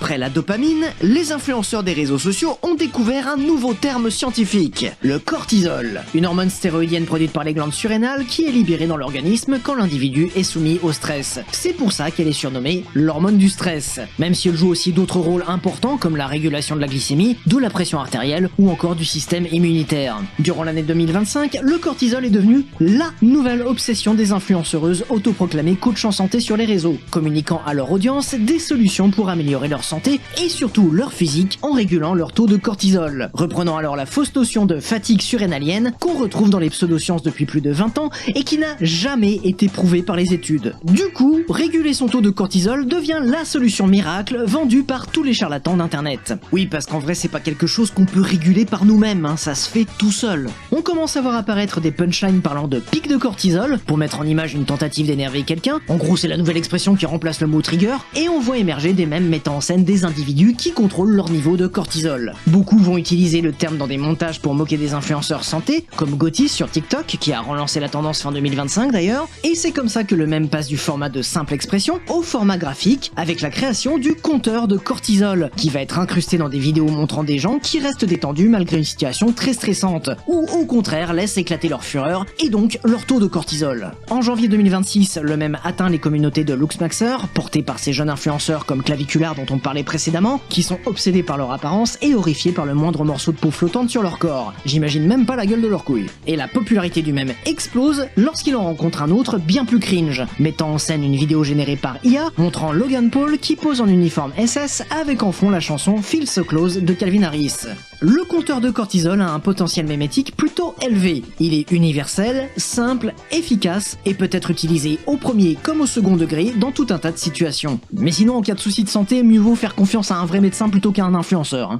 Après la dopamine, les influenceurs des réseaux sociaux ont découvert un nouveau terme scientifique, le cortisol, une hormone stéroïdienne produite par les glandes surrénales qui est libérée dans l'organisme quand l'individu est soumis au stress. C'est pour ça qu'elle est surnommée l'hormone du stress, même si elle joue aussi d'autres rôles importants comme la régulation de la glycémie, de la pression artérielle ou encore du système immunitaire. Durant l'année 2025, le cortisol est devenu LA nouvelle obsession des influenceuses autoproclamées coach en santé sur les réseaux, communiquant à leur audience des solutions pour améliorer leur santé et surtout leur physique en régulant leur taux de cortisol, reprenant alors la fausse notion de fatigue surrénalienne qu'on retrouve dans les pseudosciences depuis plus de 20 ans et qui n'a jamais été prouvée par les études. Du coup, réguler son taux de cortisol devient la solution miracle vendue par tous les charlatans d'internet. Oui, parce qu'en vrai c'est pas quelque chose qu'on peut réguler par nous-mêmes, ça se fait tout seul. On commence à voir apparaître des punchlines parlant de pic de cortisol pour mettre en image une tentative d'énerver quelqu'un, en gros c'est la nouvelle expression qui remplace le mot trigger, et on voit émerger des mèmes mettant en scène des individus qui contrôlent leur niveau de cortisol. Beaucoup vont utiliser le terme dans des montages pour moquer des influenceurs santé, comme Gotis sur TikTok, qui a relancé la tendance fin 2025 d'ailleurs, et c'est comme ça que le mème passe du format de simple expression au format graphique, avec la création du compteur de cortisol, qui va être incrusté dans des vidéos montrant des gens qui restent détendus malgré une situation très stressante, ou au contraire laissent éclater leur fureur, et donc leur taux de cortisol. En janvier 2026, le mème atteint les communautés de Luxmaxer, portées par ces jeunes influenceurs comme Clavicular dont on parlait précédemment, qui sont obsédés par leur apparence et horrifiés par le moindre morceau de peau flottante sur leur corps. J'imagine même pas la gueule de leur couille. Et la popularité du mème explose lorsqu'il en rencontre un autre bien plus cringe, mettant en scène une vidéo générée par IA montrant Logan Paul qui pose en uniforme SS avec en fond la chanson Feel So Close de Calvin Harris. Le compteur de cortisol a un potentiel mémétique plutôt élevé. Il est universel, simple, efficace et peut être utilisé au premier comme au second degré dans tout un tas de situations. Mais sinon, en cas de soucis de santé, mieux vaut faire confiance à un vrai médecin plutôt qu'à un influenceur.